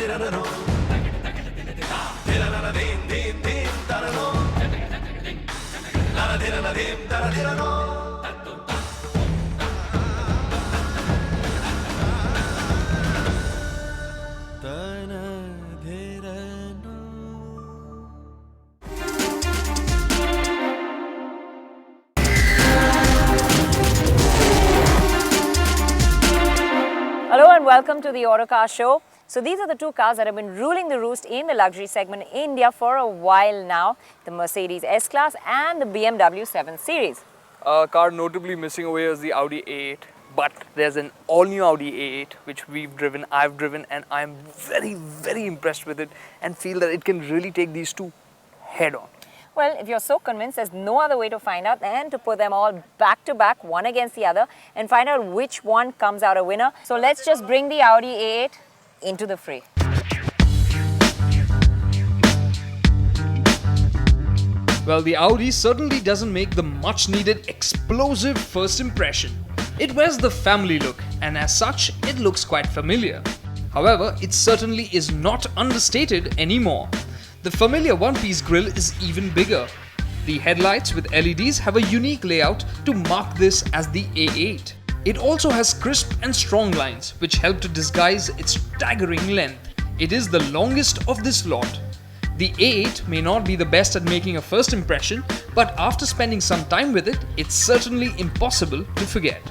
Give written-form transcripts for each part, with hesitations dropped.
Hello and welcome to the Autocar show. So these are the two cars that have been ruling the roost in the luxury segment in India for a while now. The Mercedes S-Class and the BMW 7 Series. A car notably missing away is the Audi A8. But there's an all-new Audi A8 which I've driven, and I'm very impressed with it and feel that it can really take these two head on. Well, if you're so convinced, there's no other way to find out than to put them all back to back, one against the other, and find out which one comes out a winner. So let's just bring the Audi A8 into the fray. Well, the Audi certainly doesn't make the much needed explosive first impression. It wears the family look, and as such, it looks quite familiar. However, it certainly is not understated anymore. The familiar one-piece grille is even bigger. The headlights with LEDs have a unique layout to mark this as the A8. It also has crisp and strong lines which help to disguise its staggering length. It is the longest of this lot. The A8 may not be the best at making a first impression, but after spending some time with it, it's certainly impossible to forget.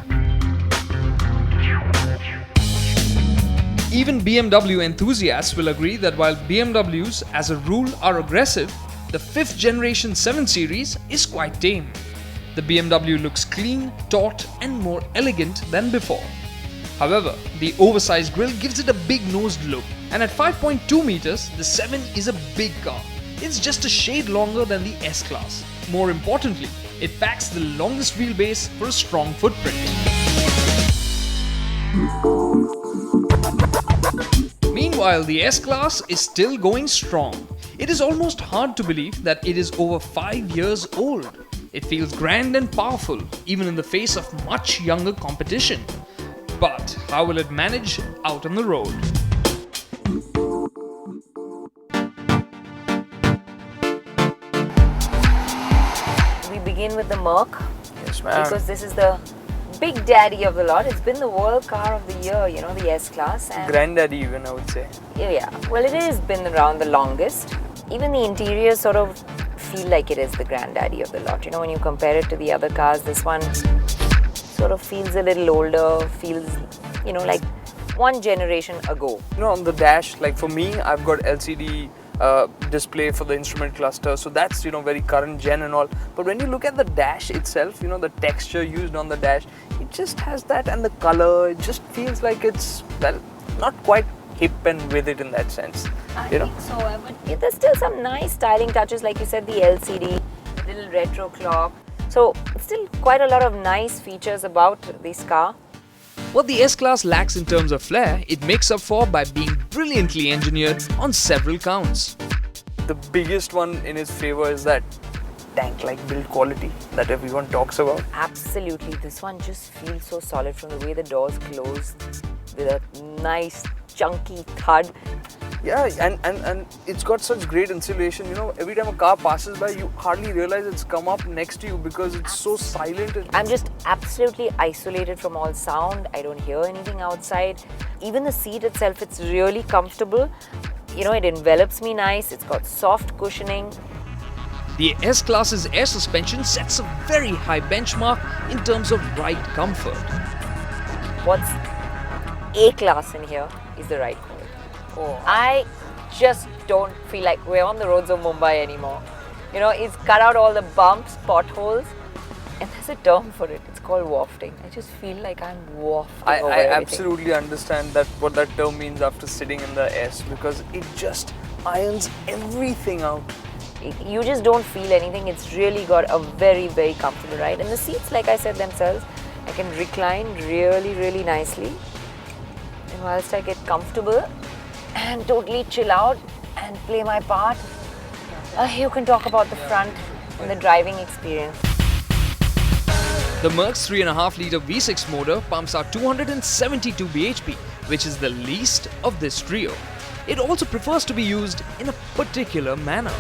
Even BMW enthusiasts will agree that while BMWs as a rule are aggressive, the 5th generation 7 Series is quite tame. The BMW looks clean, taut and more elegant than before. However, the oversized grille gives it a big-nosed look, and at 5.2 meters, the 7 is a big car. It's just a shade longer than the S-Class. More importantly, it packs the longest wheelbase for a strong footprint. Meanwhile, the S-Class is still going strong. It is almost hard to believe that it is over 5 years old. It feels grand and powerful, even in the face of much younger competition. But how will it manage out on the road? We begin with the Merc. Yes, ma'am. Because this is the big daddy of the lot. It's been the world car of the year, you know, the S-Class. Granddaddy even, I would say. Yeah, well, it has been around the longest. Even the interiors sort of feel like it is the granddaddy of the lot. You know, when you compare it to the other cars, this one sort of feels a little older, feels, you know, like one generation ago. You know, on the dash, like for me, I've got LCD display for the instrument cluster, so that's, you know, very current gen and all. But when you look at the dash itself, you know, the texture used on the dash, it just has that, and the color, it just feels like it's, well, not quite hip and with it in that sense. I think so, but there's still some nice styling touches, like you said, the LCD, the little retro clock. So still quite a lot of nice features about this car. What the S-Class lacks in terms of flair, it makes up for by being brilliantly engineered on several counts. The biggest one in its favor is that tank-like build quality that everyone talks about. Absolutely, this one just feels so solid from the way the doors close with a nice chunky thud. Yeah, and it's got such great insulation. You know, every time a car passes by, you hardly realize it's come up next to you because it's so silent. I'm just absolutely isolated from all sound. I don't hear anything outside. Even the seat itself, it's really comfortable. You know, it envelops me nice. It's got soft cushioning. The S-Class's air suspension sets a very high benchmark in terms of ride comfort. What's A-class in here is the ride quality. Oh. I just don't feel like we're on the roads of Mumbai anymore. You know, it's cut out all the bumps, potholes, and there's a term for it. It's called wafting. I just feel like I'm wafting over I everything. absolutely understand that what that term means after sitting in the S, because it just irons everything out. You just don't feel anything. It's really got a very, very comfortable ride. And the seats, like I said themselves, I can recline really, really nicely. And whilst I get comfortable and totally chill out and play my part, you can talk about the front and the driving experience. The Merc's 3.5-litre V6 motor pumps out 272 bhp, which is the least of this trio. it also prefers to be used in a particular manner.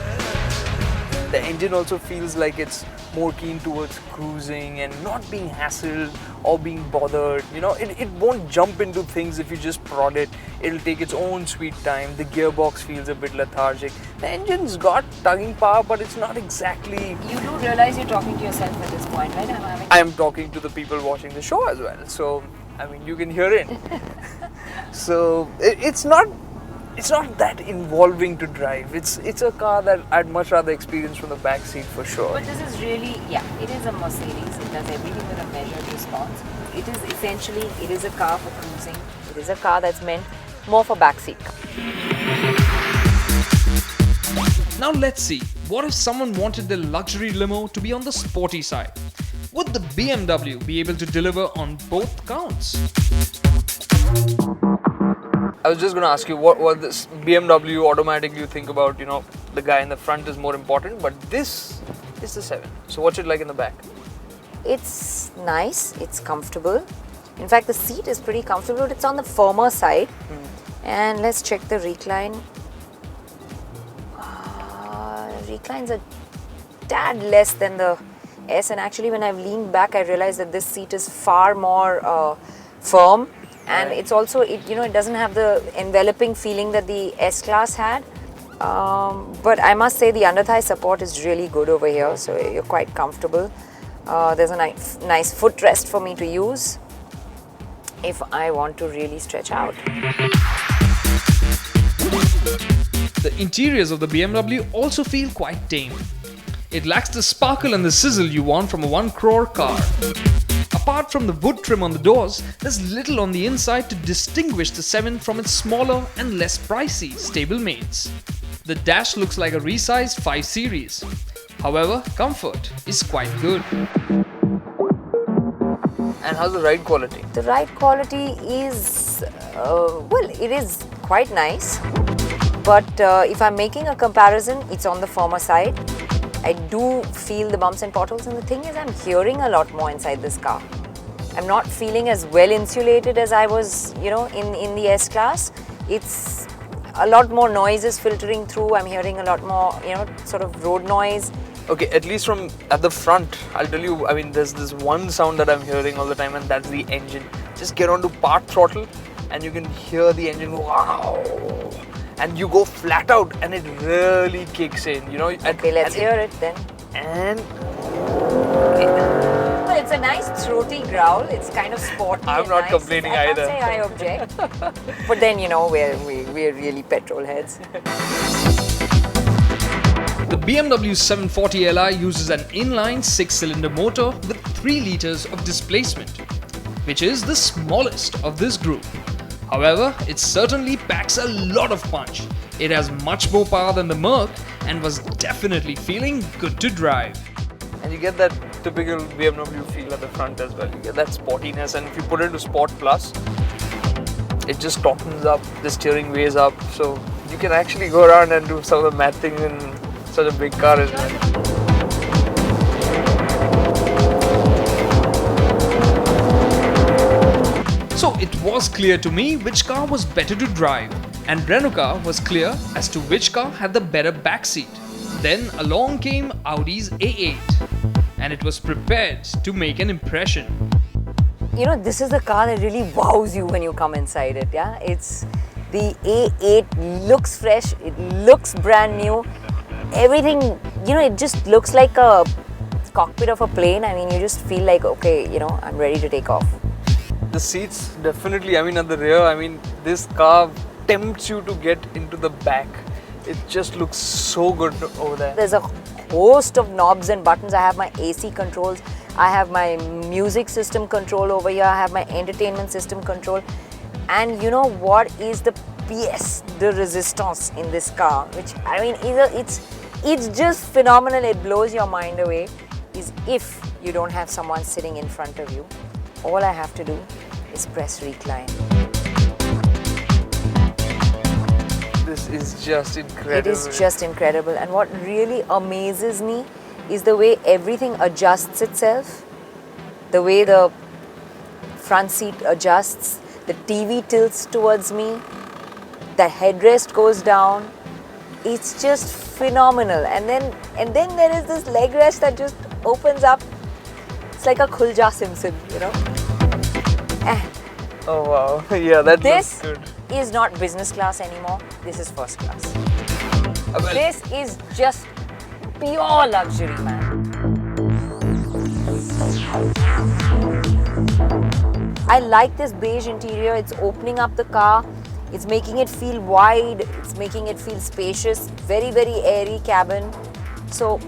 The engine also feels like it's more keen towards cruising and not being hassled or being bothered. You know, it won't jump into things if you just prod it. It'll take its own sweet time. The gearbox feels a bit lethargic. The engine's got tugging power, but it's not exactly... You do realize you're talking to yourself at this point, right? I'm talking to the people watching the show as well. So, I mean, you can hear it. So, it's not that involving to drive. It's a car that I'd much rather experience from the back seat for sure. But this is really, yeah, it is a Mercedes. It does everything with a measured response. It is essentially, it is a car for cruising. It is a car that's meant more for back seat. Now let's see, what if someone wanted the luxury limo to be on the sporty side? Would the BMW be able to deliver on both counts? I was just going to ask you, what this BMW automatically you think about, you know, the guy in the front is more important, but this is the 7. So what's it like in the back? It's nice, it's comfortable. In fact, the seat is pretty comfortable. It's on the firmer side. And let's check the recline. Recline's a tad less than the S, and actually when I've leaned back, I realized that this seat is far more firm. And it's also, it doesn't have the enveloping feeling that the S-Class had. But I must say the under-thigh support is really good over here, so you're quite comfortable. There's a nice footrest for me to use if I want to really stretch out. The interiors of the BMW also feel quite tame. It lacks the sparkle and the sizzle you want from a 1 crore car. Apart from the wood trim on the doors, there's little on the inside to distinguish the 7 from its smaller and less pricey stablemates. The dash looks like a resized 5 Series. However, comfort is quite good. And how's the ride quality? The ride quality is, well, it is quite nice. But if I'm making a comparison, it's on the firmer side. I do feel the bumps and potholes, and the thing is I'm hearing a lot more inside this car. I'm not feeling as well insulated as I was, in the S-Class. It's a lot more noise is filtering through. I'm hearing a lot more, sort of road noise. Okay, at least from at the front, I'll tell you, I mean, there's this one sound that I'm hearing all the time, and that's the engine. Just get onto part throttle and you can hear the engine, wow. And you go flat out and it really kicks in, Okay, let's hear it then. And well, it's a nice throaty growl. It's kind of sporty. I'm not complaining either. I can't say I object. But then, we're really petrol heads. The BMW 740li uses an inline 6-cylinder motor with 3 liters of displacement, which is the smallest of this group. However, it certainly packs a lot of punch. It has much more power than the Merc and was definitely feeling good to drive. And you get that typical BMW feel at the front as well. You get that sportiness, and if you put it to Sport Plus, it just tautens up, the steering weighs up, so you can actually go around and do some of the mad things in such a big car as well. So it was clear to me which car was better to drive, and Renault was clear as to which car had the better backseat. Then along came Audi's A8, and it was prepared to make an impression. This is the car that really wows you when you come inside it, yeah? It's the A8 looks fresh, it looks brand new. Everything, it just looks like a cockpit of a plane. I mean, you just feel like, okay, I'm ready to take off. The seats definitely, at the rear, this car tempts you to get into the back. It just looks so good over there. There's a host of knobs and buttons. I have my AC controls. I have my music system control over here. I have my entertainment system control. And you know what is the pièce de résistance in this car? Which, it's just phenomenal. It blows your mind away. Is if you don't have someone sitting in front of you, all I have to do is press recline. This is just incredible. It is just incredible. And what really amazes me is the way everything adjusts itself. The way the front seat adjusts, the TV tilts towards me. The headrest goes down. It's just phenomenal. And then there is this leg rest that just opens up. It's like a Khulja Simpson, you know. Oh wow, yeah, that This looks good. is not business class anymore. This is first class. Well, This is just pure luxury, man. I like this beige interior. It's opening up the car. It's making it feel wide. It's making it feel spacious. Very, very airy cabin. So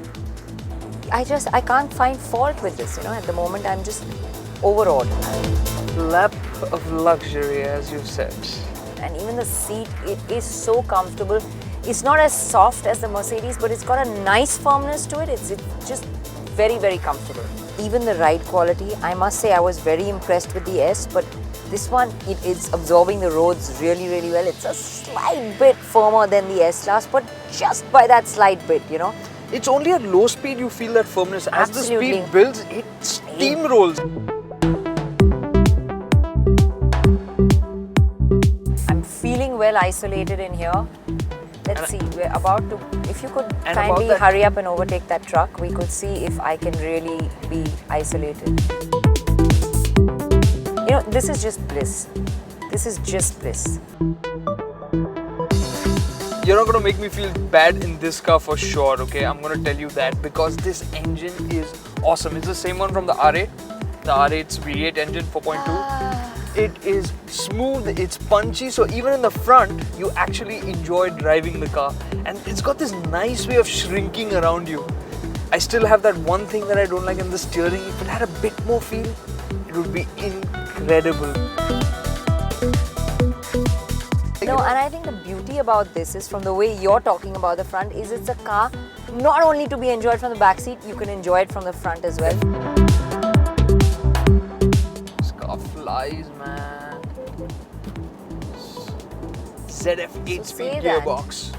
I can't find fault with this, you know. At the moment, I'm just overawed. lap of luxury, as you said. And even the seat, it is so comfortable. It's not as soft as the Mercedes, but it's got a nice firmness to it. It's just very, very comfortable. Even the ride quality, I must say I was very impressed with the S, but this one, it is absorbing the roads really, really well. It's a slight bit firmer than the S-Class, but just by that slight bit, you know. It's only at low speed you feel that firmness. As Absolutely. the speed builds, it steamrolls. I'm feeling well isolated in here. Let's see, we're about to, if you could And kindly about that- hurry up and overtake that truck, we could see if I can really be isolated. You know, this is just bliss. This is just bliss. You're not going to make me feel bad in this car for sure, okay? I'm going to tell you that because this engine is awesome. It's the same one from the R8. The R8's V8 engine, 4.2. It is smooth, it's punchy, so even in the front, you actually enjoy driving the car. And it's got this nice way of shrinking around you. I still have that one thing that I don't like in the steering. If it had a bit more feel, it would be incredible. No, and I think the beauty about this is from the way you're talking about the front is it's a car not only to be enjoyed from the back seat, you can enjoy it from the front as well. This car flies, man. ZF8 So speed say that. gearbox.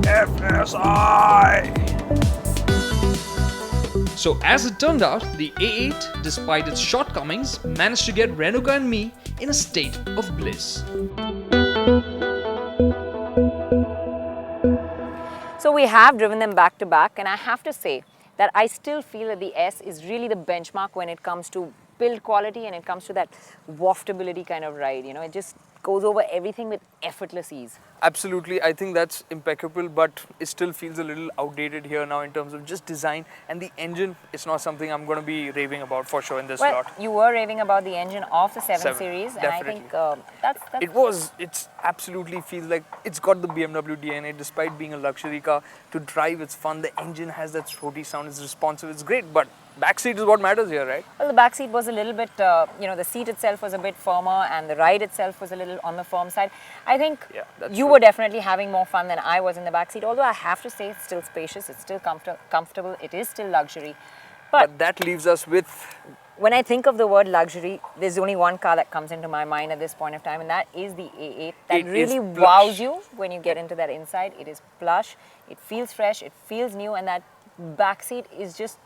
FSI! So as it turned out, the A8, despite its shortcomings, managed to get Renuka and me in a state of bliss. So we have driven them back to back, and I have to say that I still feel that the S is really the benchmark when it comes to build quality and it comes to that waftability kind of ride. You know, it just goes over everything with effortless ease. Absolutely, I think that's impeccable, but it still feels a little outdated here now in terms of just design, and the engine is not something I'm going to be raving about for sure in this Well, lot. you were raving about the engine of the 7 7, Series, and I think definitely. that's It's absolutely feels like it's got the BMW DNA. Despite being a luxury car, to drive it's fun. The engine has that throaty sound, it's responsive, it's great, but backseat is what matters here, right? well, the back seat was a little bit, the seat itself was a bit firmer and the ride itself was a little on the firm side. I think Yeah, that's you true. were definitely having more fun than I was in the back seat, although I have to say it's still spacious, it's still comfortable, it is still luxury. But But that leaves us with when I think of the word luxury, there's only one car that comes into my mind at this point of time, and that is the A8. That It is really plush. wows you when you get into that inside. It is plush, it feels fresh, it feels new, and that back seat is just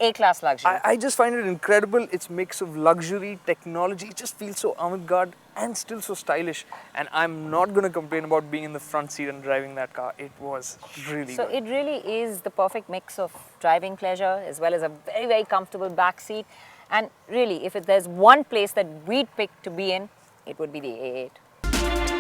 A-class luxury. I just find it incredible. It's mix of luxury, technology. It just feels so avant-garde and still so stylish. And I'm not going to complain about being in the front seat and driving that car. It was really So good. it really is the perfect mix of driving pleasure as well as a very, very comfortable back seat. And really, if there's one place that we'd pick to be in, it would be the A8.